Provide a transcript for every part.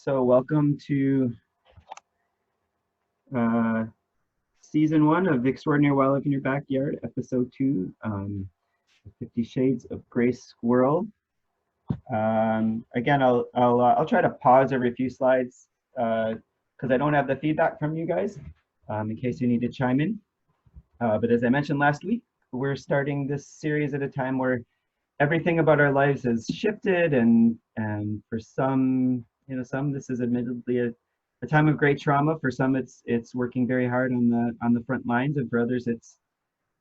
So welcome to season 1 of Extraordinary Wildlife in Your Backyard, episode 2, 50 Shades of Gray Squirrel. Again, I'll try to pause every few slides because I don't have the feedback from you guys in case you need to chime in. But as I mentioned last week, we're starting this series at a time where everything about our lives has shifted, and for some, some this is admittedly a time of great trauma. For some, it's working very hard on the front lines, and for others,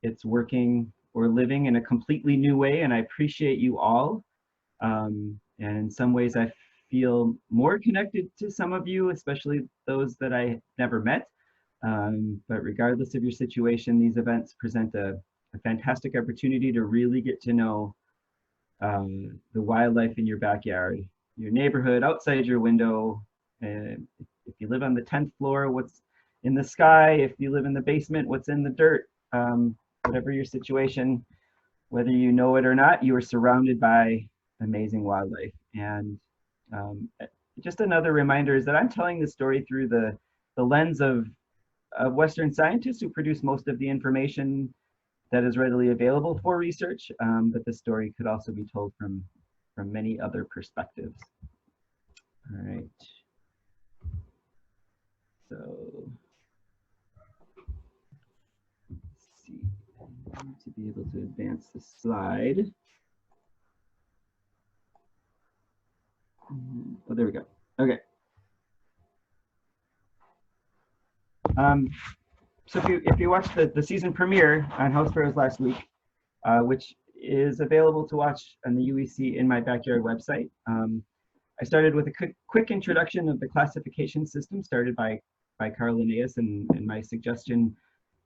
it's working or living in a completely new way. And I appreciate you all. And in some ways, I feel more connected to some of you, especially those that I never met. But regardless of your situation, these events present a fantastic opportunity to really get to know the wildlife in your backyard, your neighborhood, outside your window. If you live on the 10th floor, what's in the sky? If you live in the basement, what's in the dirt? Whatever your situation, whether you know it or not, you are surrounded by amazing wildlife. And just another reminder is that I'm telling this story through the lens of Western scientists who produce most of the information that is readily available for research, but the story could also be told from many other perspectives. All right. So let's see. I need to be able to advance the slide. Oh, there we go. Okay. So if you watched the season premiere on House Sparrows last week, which is available to watch on the UEC In My Backyard website, I started with a quick introduction of the classification system started by Carolinensis, and my suggestion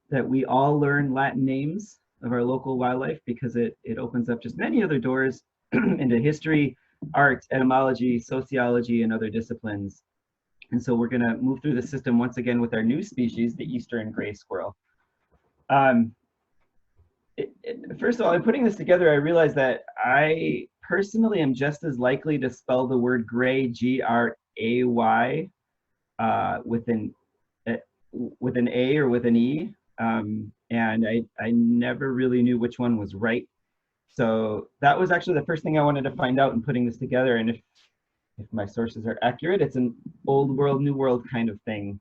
that we all learn Latin names of our local wildlife because it opens up just many other doors into history, art, etymology, sociology, and other disciplines. And so we're going to move through the system once again with our new species, the eastern gray squirrel. First of all, in putting this together, I realized that I personally am just as likely to spell the word gray, G-R-A-Y, with an A or with an E. And I never really knew which one was right. So that was actually the first thing I wanted to find out in putting this together. And if my sources are accurate, it's an old world, new world kind of thing.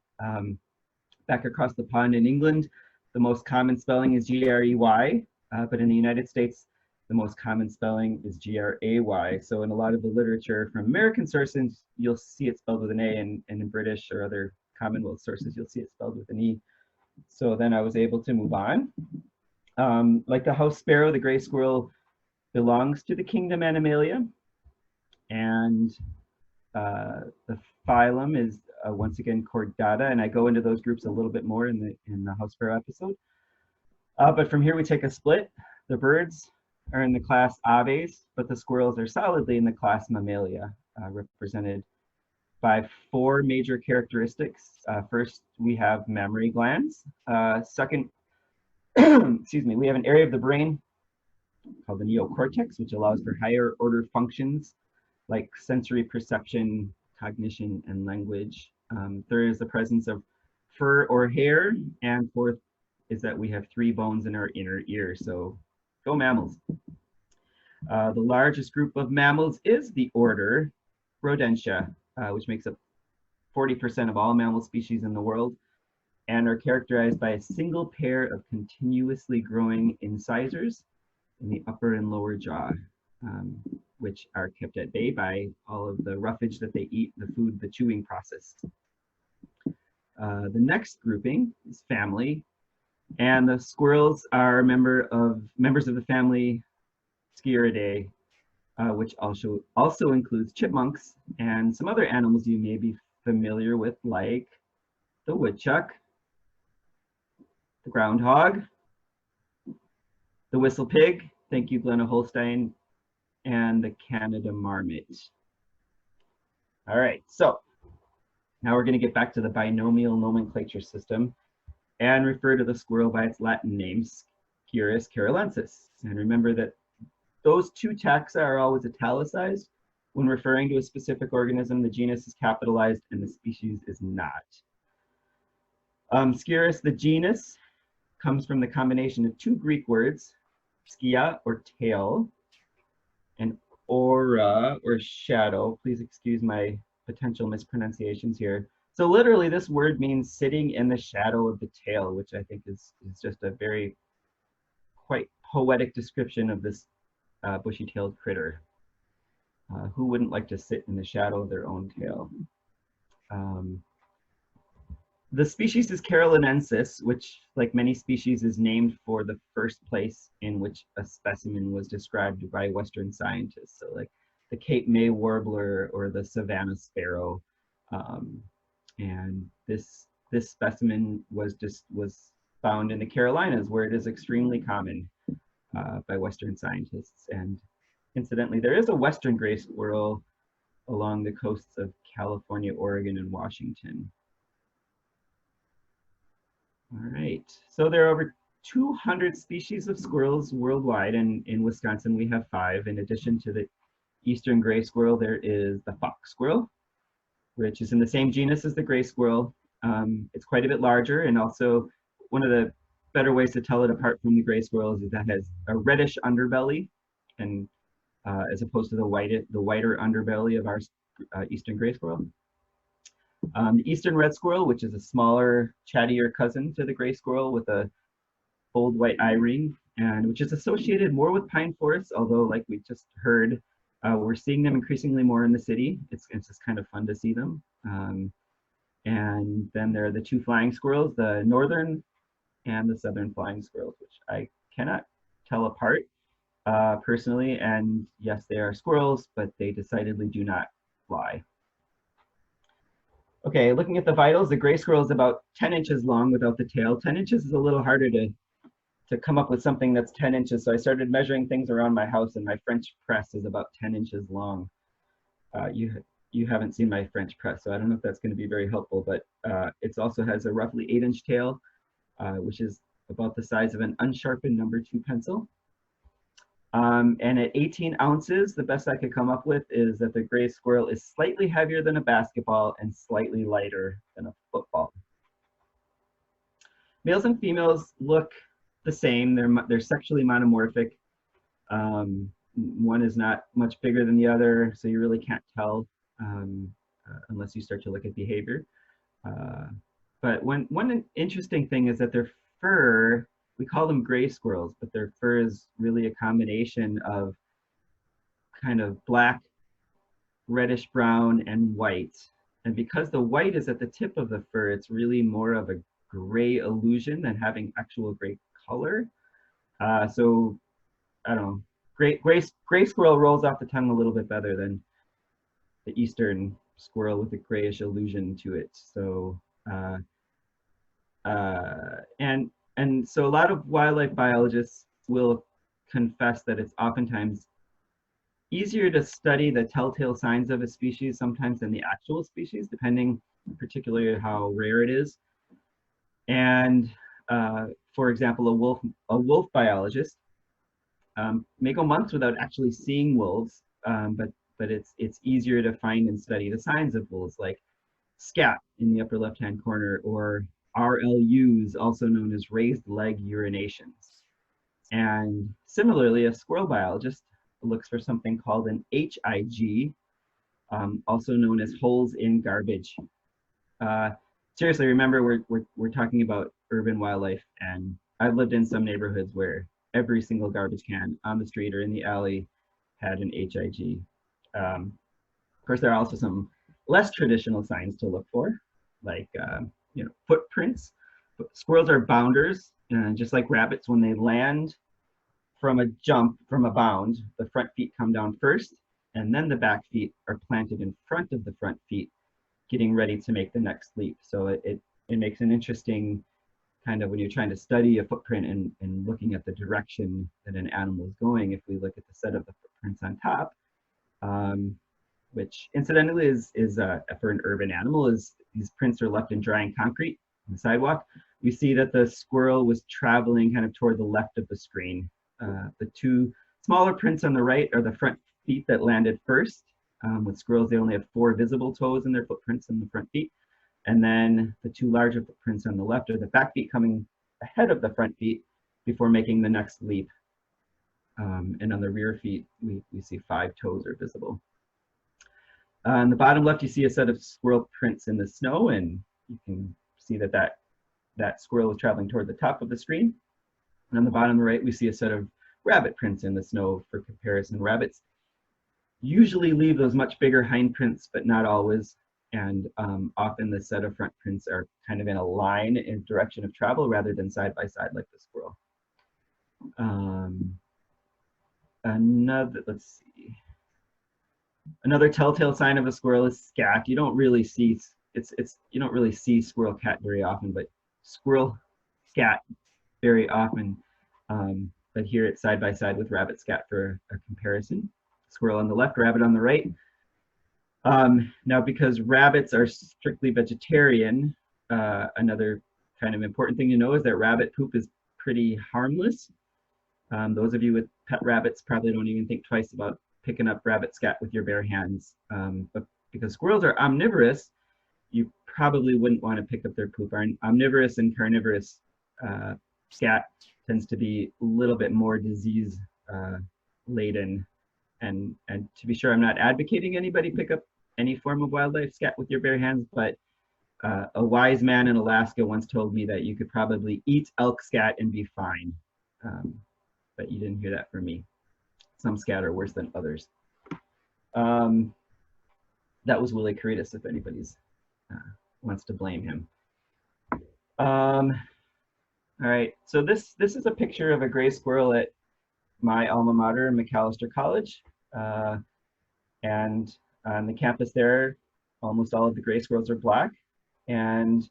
Back across the pond in England, the most common spelling is G-R-E-Y, but in the United States, the most common spelling is G-R-A-Y. So in a lot of the literature from American sources, you'll see it spelled with an A, and in British or other Commonwealth sources, you'll see it spelled with an E. So then I was able to move on. Like the house sparrow, the gray squirrel belongs to the kingdom Animalia, and the phylum is once again Chordata, and I go into those groups a little bit more in the house sparrow episode. But from here we take a split. The birds are in the class Aves, but the squirrels are solidly in the class Mammalia, represented by 4 major characteristics. First, we have mammary glands. Second, excuse me, we have an area of the brain called the neocortex, which allows for higher order functions like sensory perception, cognition, and language. Third is the presence of fur or hair, and fourth is that we have 3 bones in our inner ear. So go mammals. The largest group of mammals is the order Rodentia, which makes up 40% of all mammal species in the world, and are characterized by a single pair of continuously growing incisors in the upper and lower jaw, which are kept at bay by all of the roughage that they eat, the food, the chewing process. The next grouping is family, and the squirrels are members of the family Sciuridae, which also includes chipmunks and some other animals you may be familiar with, like the woodchuck, the groundhog, the whistle pig, thank you Glenna Holstein, and the Canada marmot. All right, so now we're going to get back to the binomial nomenclature system and refer to the squirrel by its Latin name, Sciurus carolinensis. And remember that those 2 taxa are always italicized. When referring to a specific organism, the genus is capitalized and the species is not. Sciurus, the genus, comes from the combination of two Greek words, skia or tail, and aura or shadow. Please excuse my potential mispronunciations here. So literally this word means sitting in the shadow of the tail, which I think is just a very quite poetic description of this bushy-tailed critter. Who wouldn't like to sit in the shadow of their own tail? The species is carolinensis, which, like many species, is named for the first place in which a specimen was described by Western scientists. So like the Cape May warbler or the Savannah sparrow. And this specimen was found in the Carolinas, where it is extremely common by Western scientists. And incidentally, there is a Western gray squirrel along the coasts of California, Oregon, and Washington. All right, so there are over 200 species of squirrels worldwide, and in Wisconsin we have 5. In addition to the eastern gray squirrel, there is the fox squirrel, which is in the same genus as the gray squirrel. It's quite a bit larger, and also one of the better ways to tell it apart from the gray squirrels is that it has a reddish underbelly, and as opposed to the whiter underbelly of our eastern gray squirrel. The eastern red squirrel, which is a smaller, chattier cousin to the gray squirrel with a bold white eye ring, and which is associated more with pine forests, although like we just heard, we're seeing them increasingly more in the city. It's just kind of fun to see them. And then there are the 2 flying squirrels, the northern and the southern flying squirrels, which I cannot tell apart personally. And yes, they are squirrels, but they decidedly do not fly. Okay, looking at the vitals, the gray squirrel is about 10 inches long without the tail. 10 inches is a little harder to come up with something that's 10 inches. So I started measuring things around my house, and my French press is about 10 inches long. You haven't seen my French press, so I don't know if that's going to be very helpful, but it also has a roughly 8-inch tail, which is about the size of an unsharpened number 2 pencil. And at 18 ounces, the best I could come up with is that the gray squirrel is slightly heavier than a basketball and slightly lighter than a football. Males and females look the same. They're sexually monomorphic. One is not much bigger than the other, so you really can't tell unless you start to look at behavior. But one interesting thing is that their fur, we call them gray squirrels, but their fur is really a combination of kind of black, reddish brown, and white. And because the white is at the tip of the fur, it's really more of a gray illusion than having actual gray color. So I don't know, gray squirrel rolls off the tongue a little bit better than the eastern squirrel with a grayish illusion to it. So and so a lot of wildlife biologists will confess that it's oftentimes easier to study the telltale signs of a species sometimes than the actual species, depending particularly how rare it is. And for example, a wolf biologist may go months without actually seeing wolves, but it's easier to find and study the signs of wolves, like scat in the upper left-hand corner, or RLUs, also known as raised leg urinations. And similarly, a squirrel biologist looks for something called an HIG, also known as holes in garbage. Seriously, remember we're talking about urban wildlife, and I've lived in some neighborhoods where every single garbage can on the street or in the alley had an HIG. Of course, there are also some less traditional signs to look for, like footprints. Squirrels are bounders, and just like rabbits, when they land from a bound, the front feet come down first, and then the back feet are planted in front of the front feet, getting ready to make the next leap. So it makes an interesting kind of, when you're trying to study a footprint and looking at the direction that an animal is going, if we look at the set of the footprints on top, which incidentally is for an urban animal, is these prints are left in drying concrete on the sidewalk. We see that the squirrel was traveling kind of toward the left of the screen. The 2 smaller prints on the right are the front feet that landed first, With squirrels, they only have 4 visible toes in their footprints in the front feet. And then the 2 larger footprints on the left are the back feet coming ahead of the front feet before making the next leap. And on the rear feet, we see 5 toes are visible. On the bottom left, you see a set of squirrel prints in the snow, and you can see that squirrel is traveling toward the top of the screen. And on the bottom right, we see a set of rabbit prints in the snow for comparison. Rabbits usually leave those much bigger hind prints, but not always. And often the set of front prints are kind of in a line in direction of travel rather than side by side like the squirrel. Another telltale sign of a squirrel is scat. You don't really see squirrel cat very often, but squirrel scat very often. But here it's side by side with rabbit scat for a comparison. Squirrel on the left, rabbit on the right. Now, because rabbits are strictly vegetarian, another kind of important thing to know is that rabbit poop is pretty harmless. Those of you with pet rabbits probably don't even think twice about picking up rabbit scat with your bare hands. But because squirrels are omnivorous, you probably wouldn't want to pick up their poop. Omnivorous and carnivorous scat tends to be a little bit more disease laden. And to be sure, I'm not advocating anybody pick up any form of wildlife scat with your bare hands, but a wise man in Alaska once told me that you could probably eat elk scat and be fine. But you didn't hear that from me. Some scat are worse than others. That was Willie Caritas, if anybody's wants to blame him. All right, so this is a picture of a gray squirrel at my alma mater, Macalester College. And on the campus there, almost all of the gray squirrels are black. And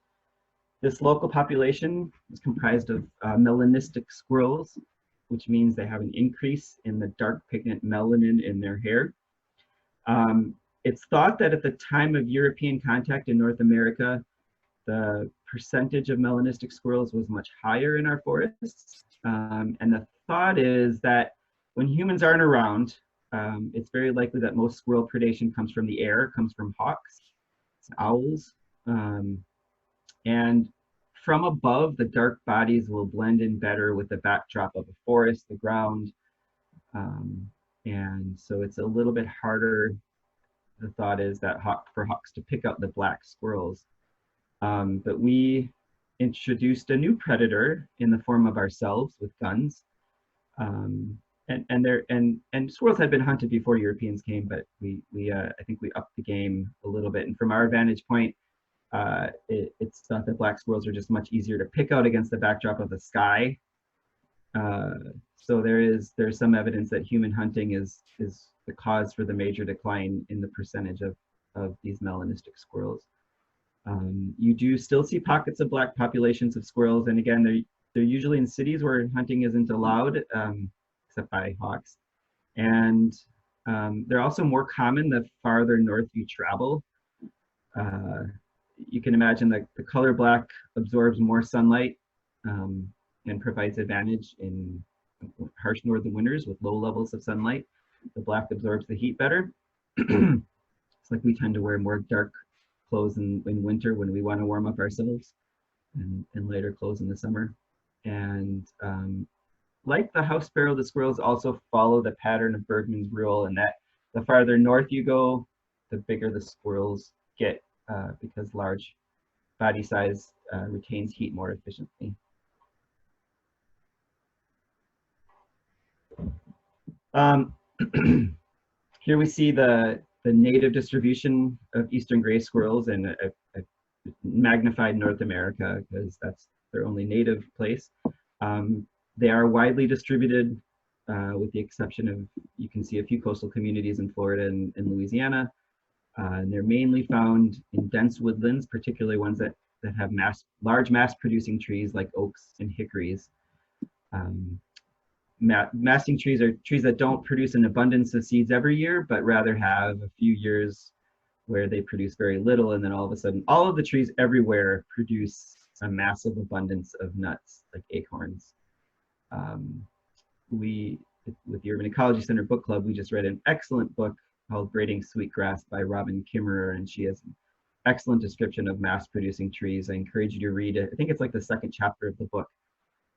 this local population is comprised of melanistic squirrels, which means they have an increase in the dark pigment melanin in their hair. It's thought that at the time of European contact in North America, the percentage of melanistic squirrels was much higher in our forests. And the thought is that when humans aren't around, it's very likely that most squirrel predation comes from the air, comes from hawks, owls. And from above, the dark bodies will blend in better with the backdrop of a forest, the ground. And so it's a little bit harder. The thought is that for hawks to pick up the black squirrels. But we introduced a new predator in the form of ourselves with guns. And squirrels had been hunted before Europeans came, but I think we upped the game a little bit. And from our vantage point, it's thought that black squirrels are just much easier to pick out against the backdrop of the sky. So there's some evidence that human hunting is the cause for the major decline in the percentage of these melanistic squirrels. You do still see pockets of black populations of squirrels, and again, they're usually in cities where hunting isn't allowed, except by hawks. And they're also more common the farther north you travel. You can imagine that the color black absorbs more sunlight and provides advantage in harsh northern winters with low levels of sunlight. The black absorbs the heat better. It's like we tend to wear more dark clothes in winter when we want to warm up ourselves, and lighter clothes in the summer. And like the house sparrow, the squirrels also follow the pattern of Bergman's rule, and that the farther north you go, the bigger the squirrels get, because large body size retains heat more efficiently. Here we see the native distribution of eastern gray squirrels in a magnified North America, because that's their only native place. They are widely distributed, with the exception of, you can see a few coastal communities in Florida and Louisiana. And they're mainly found in dense woodlands, particularly ones that have large mass-producing trees like oaks and hickories. Masting trees are trees that don't produce an abundance of seeds every year, but rather have a few years where they produce very little, and then all of a sudden, all of the trees everywhere produce a massive abundance of nuts, like acorns. With the Urban Ecology Center Book Club, we just read an excellent book called Braiding Sweetgrass by Robin Kimmerer, and she has an excellent description of mass-producing trees. I encourage you to read it. I think it's like the second chapter of the book.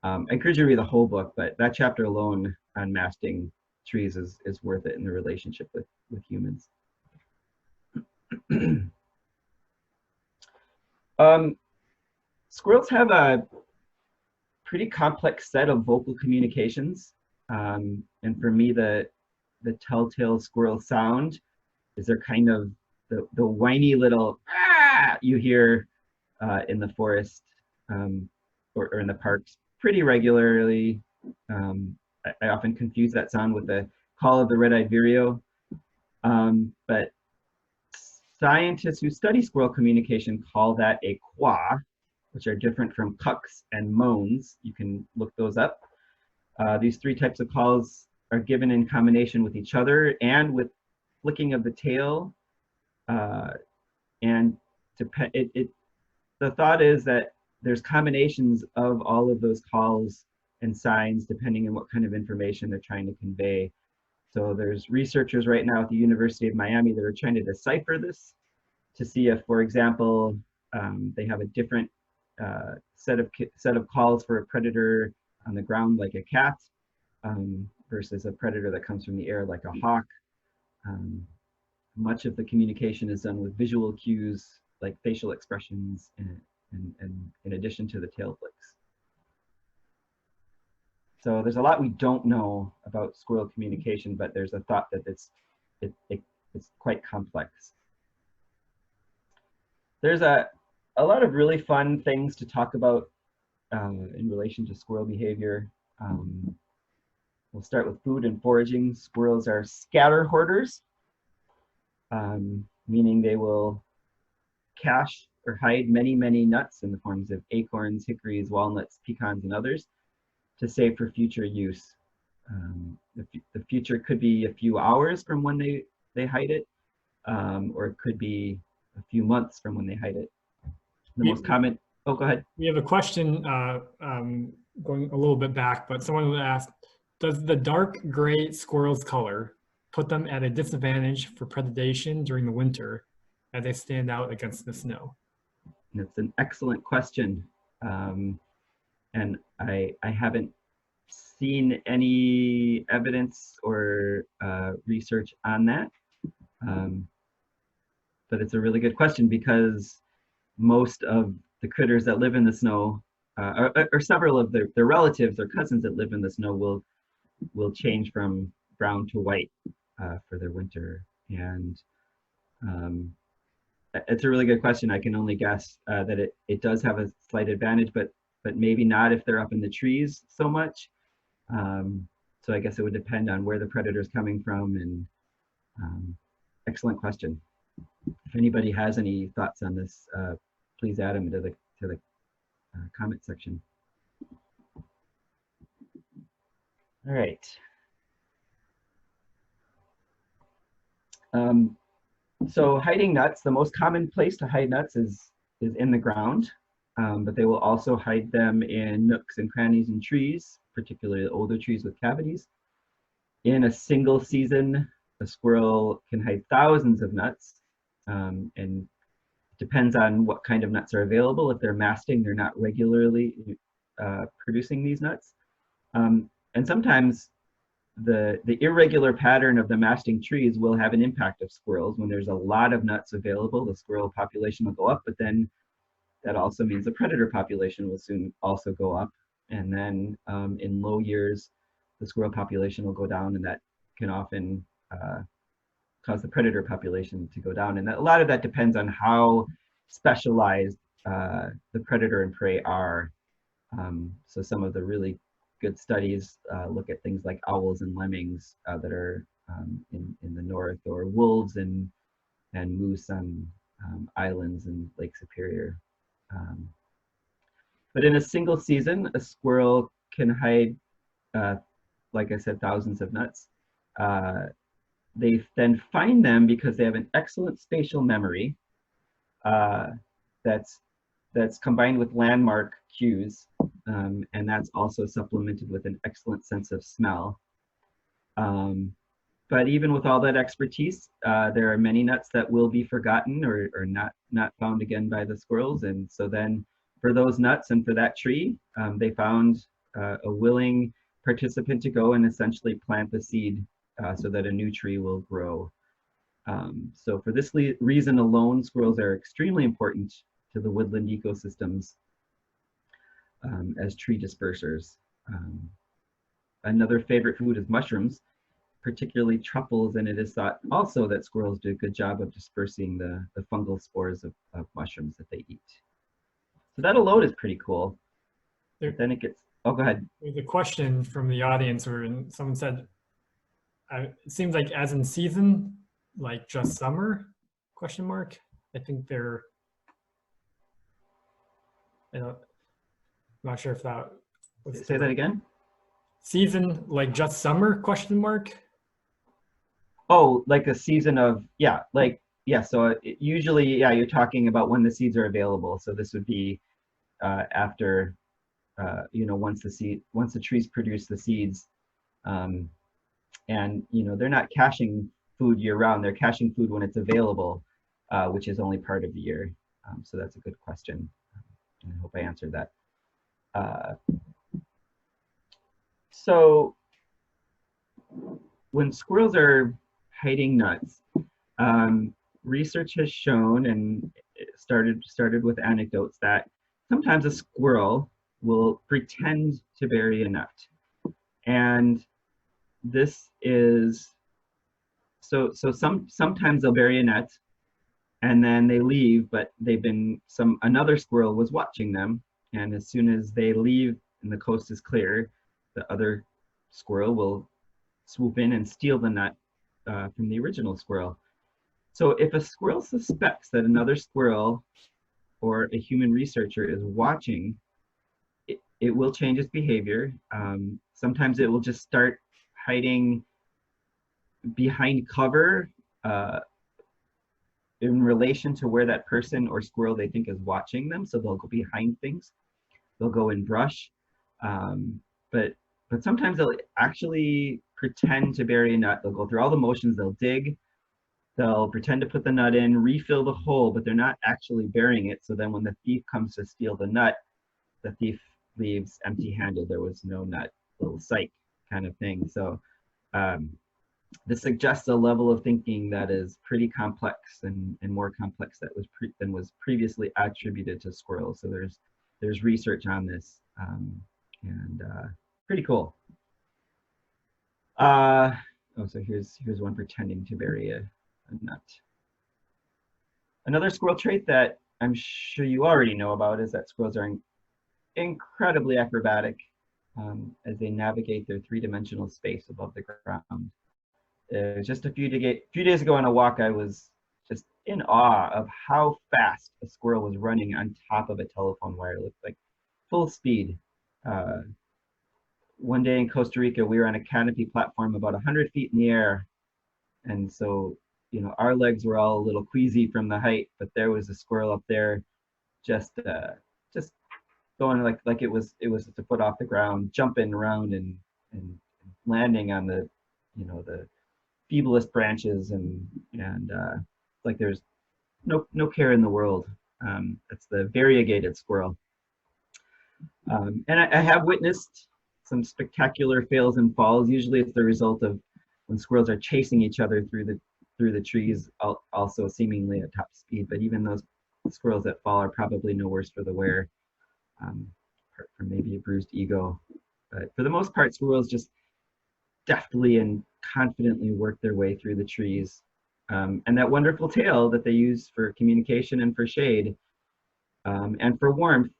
I encourage you to read the whole book, but that chapter alone on masting trees is worth it in the relationship with humans. Squirrels have a pretty complex set of vocal communications. And for me, the telltale squirrel sound is their kind of the whiny little ah you hear in the forest or in the parks pretty regularly. I often confuse that sound with the call of the red-eyed vireo. But scientists who study squirrel communication call that a quah, which are different from cucks and moans. You can look those up. These three types of calls are given in combination with each other and with flicking of the tail. And the thought is that there's combinations of all of those calls and signs depending on what kind of information they're trying to convey. So there's researchers right now at the University of Miami that are trying to decipher this to see if, for example, they have a different set of calls for a predator on the ground like a cat versus a predator that comes from the air like a hawk. Much of the communication is done with visual cues like facial expressions and in addition to the tail flicks. So there's a lot we don't know about squirrel communication, but there's a thought that it's quite complex. There's a lot of really fun things to talk about in relation to squirrel behavior. We'll start with food and foraging. Squirrels are scatter hoarders, meaning they will cache or hide many, many nuts in the forms of acorns, hickories, walnuts, pecans, and others to save for future use. The future could be a few hours from when they hide it, or it could be a few months from when they hide it. The most common, oh, go ahead. We have a question going a little bit back, but someone asked, does the dark gray squirrel's color put them at a disadvantage for predation during the winter as they stand out against the snow? That's an excellent question. And I haven't seen any evidence or research on that. But it's a really good question because most of the critters that live in the snow, or several of their relatives or cousins that live in the snow will change from brown to white for their winter. And it's a really good question. I can only guess that it does have a slight advantage, but maybe not if they're up in the trees so much. So I guess it would depend on where the predator is coming from. And excellent question. If anybody has any thoughts on this, please add them to the comment section. All right. So hiding nuts, the most common place to hide nuts is in the ground, but they will also hide them in nooks and crannies in trees, particularly older trees with cavities. In a single season, a squirrel can hide thousands of nuts, and it depends on what kind of nuts are available. If they're masting, they're not regularly producing these nuts. And sometimes the irregular pattern of the masting trees will have an impact of squirrels. When there's a lot of nuts available, the squirrel population will go up, but then that also means the predator population will soon also go up. And then in low years, the squirrel population will go down, and that can often cause the predator population to go down. And a lot of that depends on how specialized the predator and prey are. So some of the really good studies look at things like owls and lemmings that are in the north, or wolves and moose on islands in Lake Superior. But in a single season, a squirrel can hide, like I said, thousands of nuts. They then find them because they have an excellent spatial memory that's combined with landmark cues, and that's also supplemented with an excellent sense of smell. But but even with all that expertise, there are many nuts that will be forgotten or not found again by the squirrels. And so then for those nuts and for that tree, they found a willing participant to go and essentially plant the seed so that a new tree will grow. So for this reason alone, squirrels are extremely important to the woodland ecosystems as tree dispersers. Another favorite food is mushrooms, particularly truffles, and it is thought also that squirrels do a good job of dispersing the fungal spores of mushrooms that they eat. So that alone is pretty cool. But then it gets, oh, go ahead. There's a question from the audience where someone said, it seems like as in season, like just summer, question mark. I think they're, I'm not sure if that was. Say that again? Season, like just summer, question mark? Oh, like a season of, yeah, like, yeah, so usually, yeah, you're talking about when the seeds are available. So this would be after, you know, once the trees produce the seeds, and, you know, they're not caching food year round, they're caching food when it's available, which is only part of the year. So that's a good question. I hope I answered that. So when squirrels are hiding nuts, research has shown, and it started with anecdotes, that sometimes a squirrel will pretend to bury a nut. And this is, sometimes they'll bury a nut and then they leave, but another squirrel was watching them. And as soon as they leave and the coast is clear, the other squirrel will swoop in and steal the nut from the original squirrel. So if a squirrel suspects that another squirrel or a human researcher is watching, it will change its behavior. Sometimes it will just start hiding behind cover in relation to where that person or squirrel they think is watching them. So they'll go behind things. They'll go in brush. But sometimes they'll actually pretend to bury a nut. They'll go through all the motions. They'll dig. They'll pretend to put the nut in, refill the hole, but they're not actually burying it. So then when the thief comes to steal the nut, the thief leaves empty-handed. There was no nut, little psych kind of thing. So this suggests a level of thinking that is pretty complex and more complex than was previously attributed to squirrels. So there's research on this, and pretty cool. So here's one pretending to bury a nut. Another squirrel trait that I'm sure you already know about is that squirrels are incredibly acrobatic as they navigate their three-dimensional space above the ground. Just a few days ago on a walk, I was just in awe of how fast a squirrel was running on top of a telephone wire. It looked like full speed. One day in Costa Rica, we were on a canopy platform about 100 feet in the air. And so, you know, our legs were all a little queasy from the height, but there was a squirrel up there just going like it was just a foot off the ground, jumping around and landing on the, you know, the feeblest branches, and like there's no care in the world. That's the variegated squirrel. And I have witnessed some spectacular fails and falls. Usually it's the result of when squirrels are chasing each other through the trees, also seemingly at top speed. But even those squirrels that fall are probably no worse for the wear, apart from maybe a bruised ego. But for the most part, squirrels just deftly and confidently work their way through the trees. And that wonderful tail that they use for communication and for shade and for warmth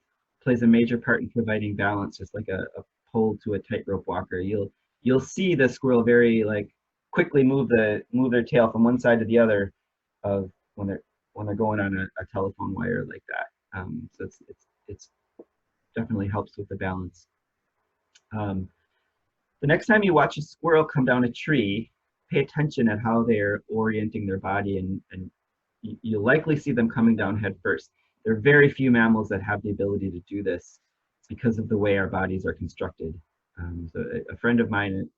plays a major part in providing balance, just like a pole to a tightrope walker. You'll see the squirrel very quickly move their tail from one side to the other of when they're going on a telephone wire like that. So it's definitely helps with the balance. The next time you watch a squirrel come down a tree, pay attention at how they're orienting their body, and you'll likely see them coming down head first. There are very few mammals that have the ability to do this because of the way our bodies are constructed. So a friend of mine,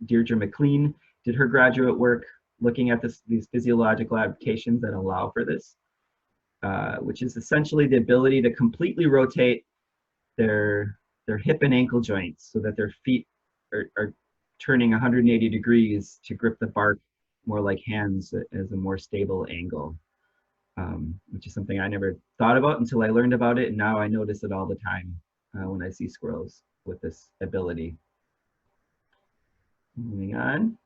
Deirdre McLean, did her graduate work looking at these physiological adaptations that allow for this, which is essentially the ability to completely rotate their hip and ankle joints so that their feet are turning 180 degrees to grip the bark more like hands as a more stable angle, which is something I never thought about until I learned about it, and now I notice it all the time when I see squirrels with this ability. Moving on.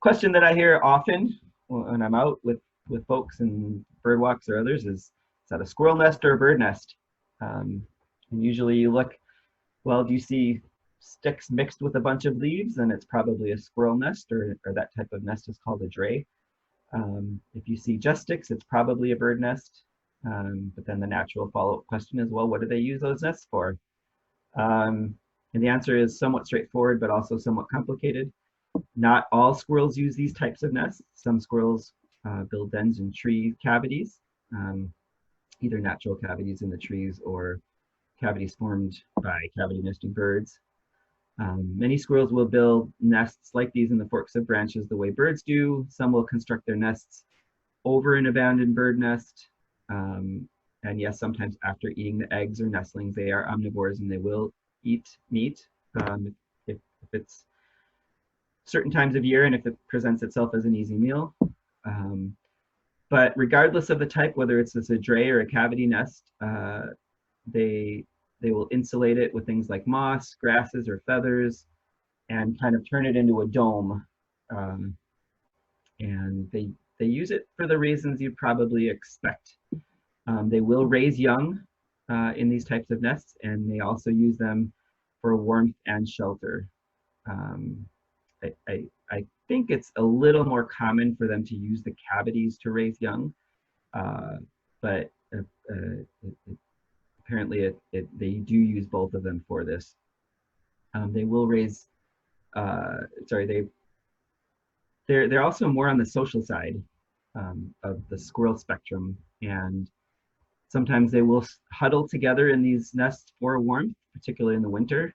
Question that I hear often when I'm out with folks and bird walks or others is that a squirrel nest or a bird nest? And usually you look, well, do you see sticks mixed with a bunch of leaves? Then it's probably a squirrel nest, or that type of nest is called a dray. If you see just sticks, it's probably a bird nest. But then the natural follow-up question is, well, what do they use those nests for? And the answer is somewhat straightforward, but also somewhat complicated. Not all squirrels use these types of nests. Some squirrels build dens in tree cavities, either natural cavities in the trees or cavities formed by cavity nesting birds. Many squirrels will build nests like these in the forks of branches the way birds do. Some will construct their nests over an abandoned bird nest. And yes, sometimes after eating the eggs or nestlings, they are omnivores and they will eat meat if it's certain times of year and if it presents itself as an easy meal. But regardless of the type, whether it's a dray or a cavity nest, they will insulate it with things like moss, grasses, or feathers, and kind of turn it into a dome. And they use it for the reasons you'd probably expect. They will raise young in these types of nests, and they also use them for warmth and shelter. I think it's a little more common for them to use the cavities to raise young, but apparently they do use both of them for this. They will raise, they're also more on the social side of the squirrel spectrum, and sometimes they will huddle together in these nests for warmth, particularly in the winter.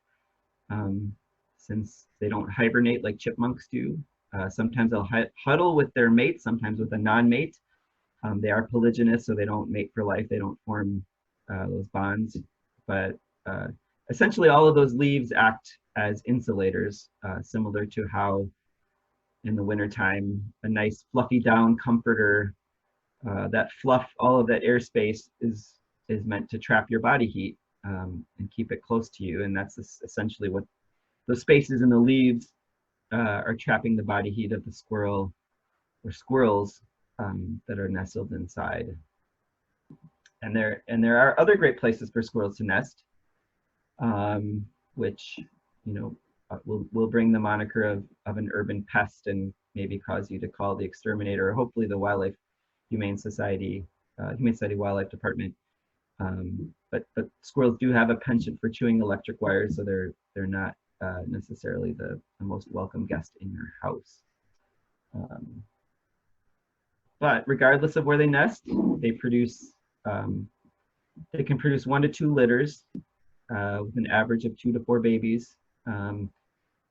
Since they don't hibernate like chipmunks do. Sometimes they'll huddle with their mate, sometimes with a non-mate. They are polygynous, so they don't mate for life. They don't form those bonds. But essentially all of those leaves act as insulators, similar to how in the wintertime, a nice fluffy down comforter, that fluff, all of that airspace is meant to trap your body heat and keep it close to you. And that's essentially what the spaces in the leaves are trapping the body heat of the squirrel or squirrels that are nestled inside. And there are other great places for squirrels to nest, which will bring the moniker of an urban pest and maybe cause you to call the exterminator or hopefully the Wildlife Humane Society Wildlife Department. But squirrels do have a penchant for chewing electric wires, so they're not necessarily the most welcome guest in your house. But regardless of where they nest, they can produce 1 to 2 litters with an average of 2 to 4 babies.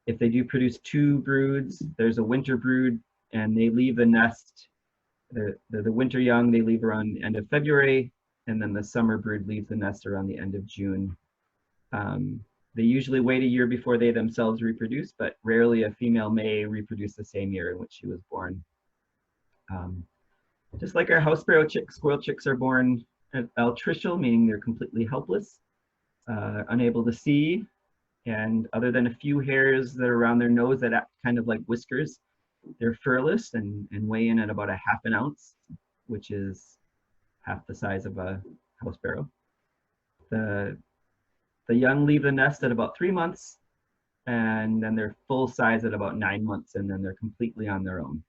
If they do produce 2 broods, there's a winter brood, and they leave the nest. The winter young they leave around the end of February, and then the summer brood leaves the nest around the end of June. They usually wait a year before they themselves reproduce, but rarely a female may reproduce the same year in which she was born. Just like our house sparrow chicks, squirrel chicks are born altricial, meaning they're completely helpless, unable to see, and other than a few hairs that are around their nose that act kind of like whiskers, they're furless and weigh in at about a ½ ounce, which is half the size of a house sparrow. The young leave the nest at about 3 months, and then they're full size at about 9 months, and then they're completely on their own.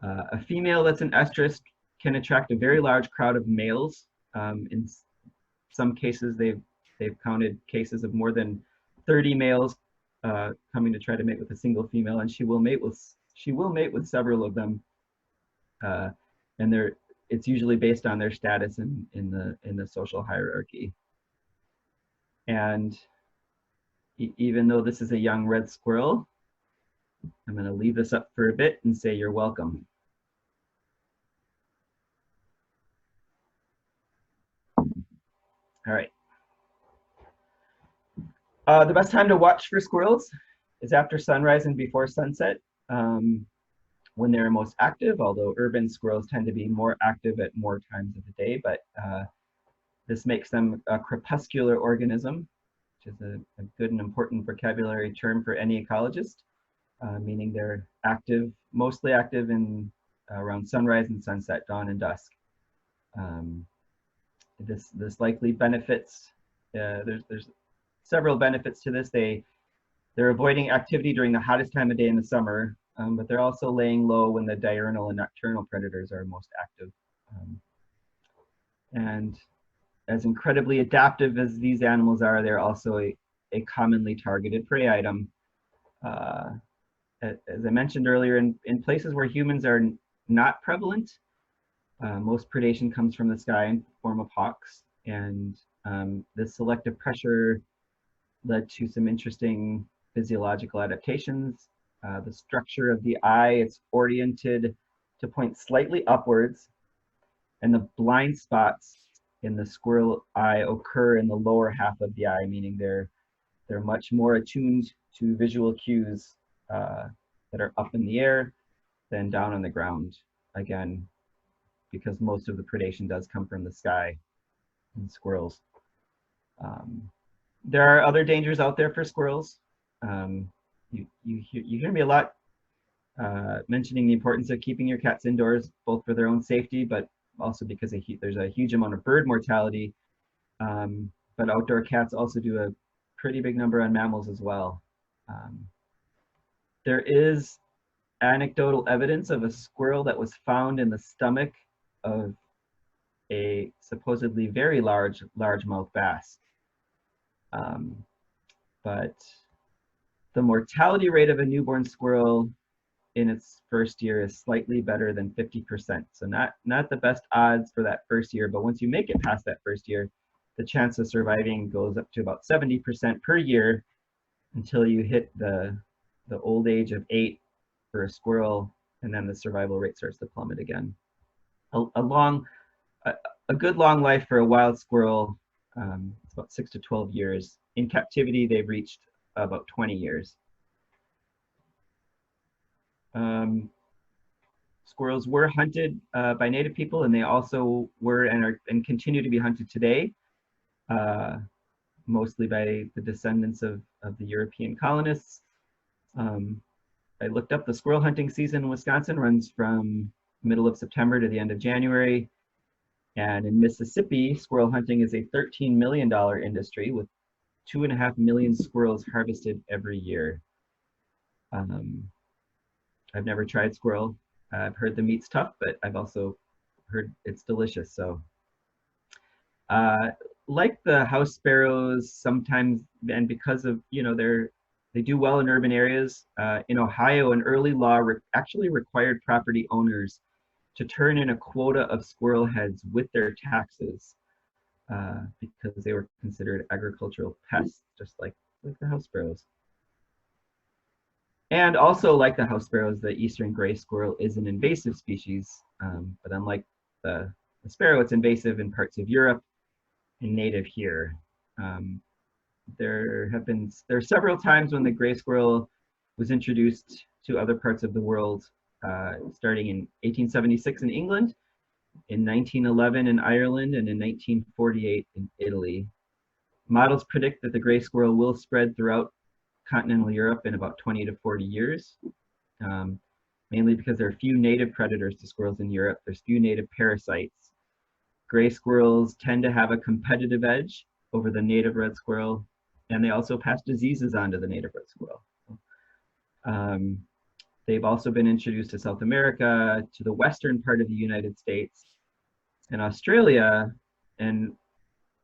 A female that's an estrus can attract a very large crowd of males. In some cases, they've counted cases of more than 30 males coming to try to mate with a single female, and she will mate with several of them. And it's usually based on their status in the social hierarchy. And even though this is a young red squirrel, I'm going to leave this up for a bit and say you're welcome. All right. The best time to watch for squirrels is after sunrise and before sunset, when they're most active, although urban squirrels tend to be more active at more times of the day, but this makes them a crepuscular organism, which is a good and important vocabulary term for any ecologist, meaning they're active, mostly active in around sunrise and sunset, dawn and dusk. This likely benefits, there's several benefits to this. They're avoiding activity during the hottest time of day in the summer, but they're also laying low when the diurnal and nocturnal predators are most active. And as incredibly adaptive as these animals are, they're also a commonly targeted prey item. As I mentioned earlier, in places where humans are not prevalent, most predation comes from the sky in form of hawks, and this selective pressure led to some interesting physiological adaptations. The structure of the eye, it's oriented to point slightly upwards, and the blind spots in the squirrel eye occur in the lower half of the eye, meaning they're much more attuned to visual cues that are up in the air than down on the ground. Again, because most of the predation does come from the sky in squirrels. There are other dangers out there for squirrels. You hear me a lot mentioning the importance of keeping your cats indoors, both for their own safety, but also because there's a huge amount of bird mortality. But outdoor cats also do a pretty big number on mammals as well. There is anecdotal evidence of a squirrel that was found in the stomach of a supposedly very largemouth bass. But the mortality rate of a newborn squirrel in its first year is slightly better than 50%. So not the best odds for that first year, but once you make it past that first year, the chance of surviving goes up to about 70% per year until you hit the old age of 8 for a squirrel, and then the survival rate starts to plummet again. A good long life for a wild squirrel, it's about 6 to 12 years. In captivity, they've reached about 20 years. Squirrels were hunted by native people, and they also were and continue to be hunted today, mostly by the descendants of the European colonists. I looked up the squirrel hunting season in Wisconsin runs from middle of September to the end of January. And in Mississippi, squirrel hunting is a $13 million industry with 2.5 million squirrels harvested every year. I've never tried squirrel. I've heard the meat's tough, but I've also heard it's delicious. So like the house sparrows sometimes, and because of, they do well in urban areas. In Ohio, an early law actually required property owners to turn in a quota of squirrel heads with their taxes because they were considered agricultural pests, just like the house sparrows. And also, like the house sparrows, the eastern gray squirrel is an invasive species, but unlike the sparrow, it's invasive in parts of Europe and native here. There are several times when the gray squirrel was introduced to other parts of the world, starting in 1876 in England, in 1911 in Ireland, and in 1948 in Italy. Models predict that the gray squirrel will spread throughout continental Europe in about 20 to 40 years, mainly because there are few native predators to squirrels in Europe. There's few native parasites. Gray squirrels tend to have a competitive edge over the native red squirrel, and they also pass diseases on to the native red squirrel. They've also been introduced to South America, to the western part of the United States, and Australia, and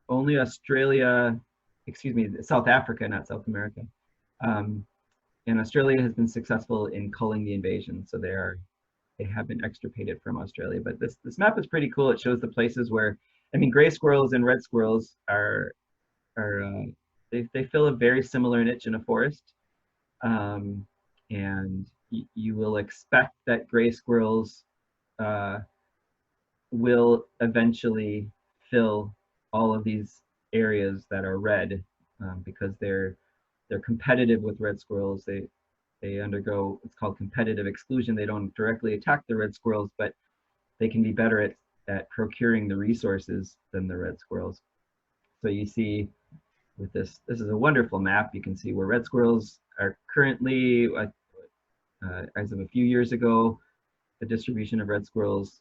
only Australia, South Africa, not South America. And Australia has been successful in culling the invasion, so they have been extirpated from Australia. But this map is pretty cool. It shows the places where, gray squirrels and red squirrels are they fill a very similar niche in a forest. And you will expect that gray squirrels will eventually fill all of these areas that are red, because they're competitive with red squirrels. They undergo what's called competitive exclusion. They don't directly attack the red squirrels, but they can be better at procuring the resources than the red squirrels. So you see with this is a wonderful map. You can see where red squirrels are currently, as of a few years ago, the distribution of red squirrels.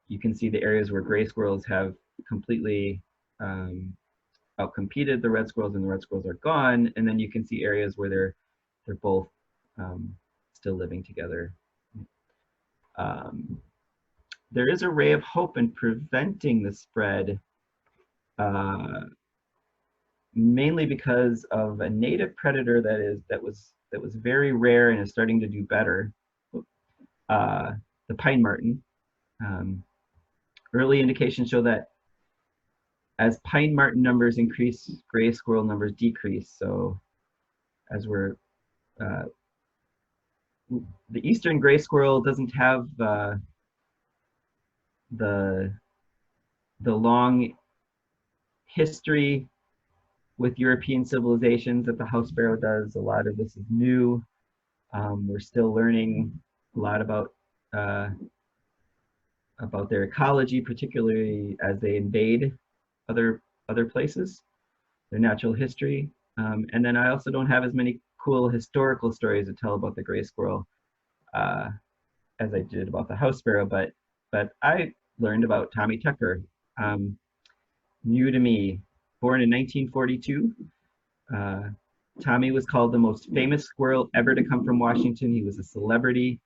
You can see the areas where gray squirrels have completely outcompeted the red squirrels, and the red squirrels are gone. And then you can see areas where they're both still living together. There is a ray of hope in preventing the spread, mainly because of a native predator that was very rare and is starting to do better. The pine marten. Early indications show that as pine marten numbers increase, gray squirrel numbers decrease. So as we're the eastern gray squirrel doesn't have the long history with European civilizations that the house sparrow does. A lot of this is new. We're still learning a lot about their ecology, particularly as they invade other places, their natural history. And then I also don't have as many cool historical stories to tell about the gray squirrel as I did about the house sparrow, but I learned about Tommy Tucker, new to me. Born in 1942, Tommy was called the most famous squirrel ever to come from Washington. He was a celebrity,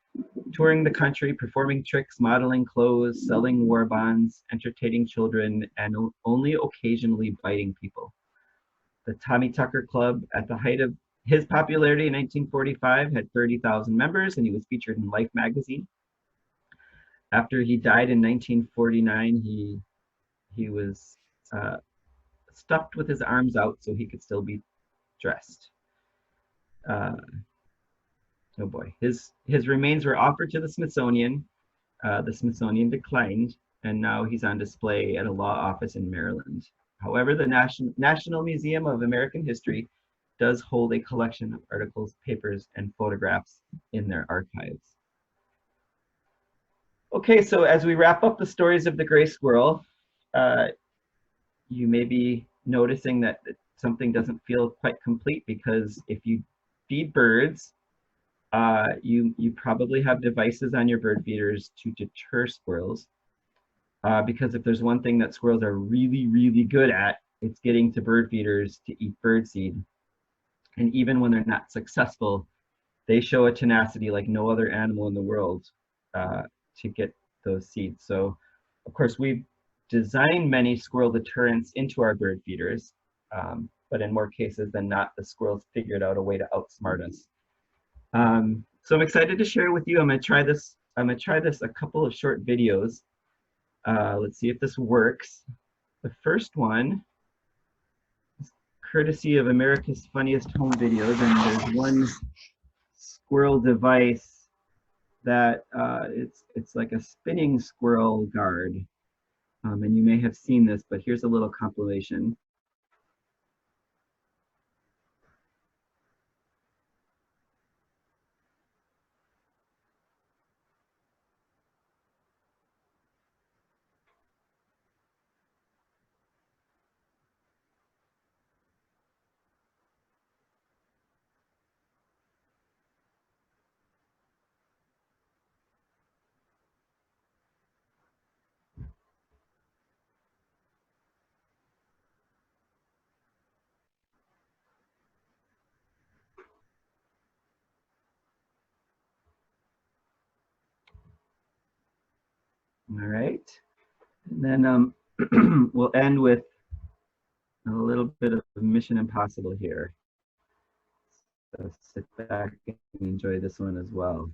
touring the country, performing tricks, modeling clothes, selling war bonds, entertaining children, and only occasionally biting people. The Tommy Tucker Club, at the height of his popularity in 1945, had 30,000 members, and he was featured in Life magazine. After he died in 1949, he was stuffed with his arms out so he could still be dressed. Oh boy, his remains were offered to the Smithsonian. The Smithsonian declined, and now he's on display at a law office in Maryland. However, the National Museum of American History does hold a collection of articles, papers, and photographs in their archives. Okay, so as we wrap up the stories of the gray squirrel, you may be noticing that something doesn't feel quite complete, because if you feed birds, you probably have devices on your bird feeders to deter squirrels. Because if there's one thing that squirrels are really, really good at, it's getting to bird feeders to eat birdseed. And even when they're not successful, they show a tenacity like no other animal in the world to get those seeds. So, of course, we've designed many squirrel deterrents into our bird feeders, but in more cases than not, the squirrels figured out a way to outsmart us. So I'm excited to share with you. I'm gonna try this a couple of short videos. Let's see if this works. The first one is courtesy of America's Funniest Home Videos, and there's one squirrel device that it's like a spinning squirrel guard, and you may have seen this, but here's a little compilation. All right, and then we'll end with a little bit of Mission Impossible here. So sit back and enjoy this one as well.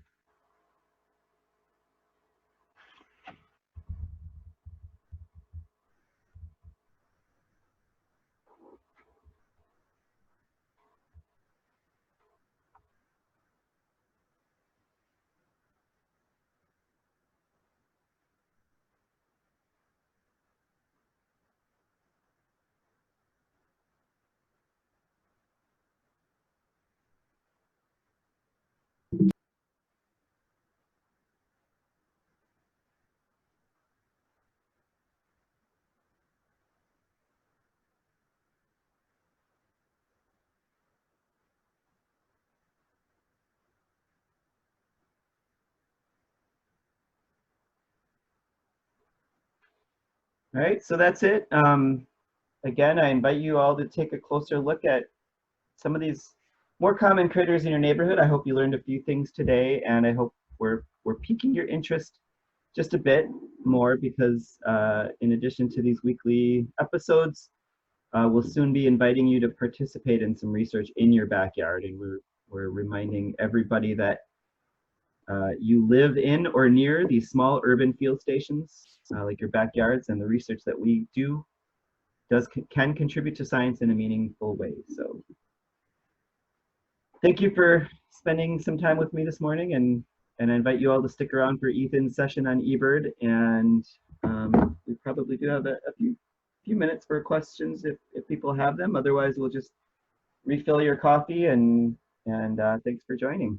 All right, so that's it. Again, I invite you all to take a closer look at some of these more common critters in your neighborhood. I hope you learned a few things today, and I hope we're piquing your interest just a bit more because in addition to these weekly episodes, we'll soon be inviting you to participate in some research in your backyard, and we're reminding everybody that you live in or near these small urban field stations, like your backyards, and the research that we do can contribute to science in a meaningful way. So thank you for spending some time with me this morning, and I invite you all to stick around for Ethan's session on eBird, and we probably do have a few minutes for questions if people have them. Otherwise, we'll just refill your coffee, and thanks for joining.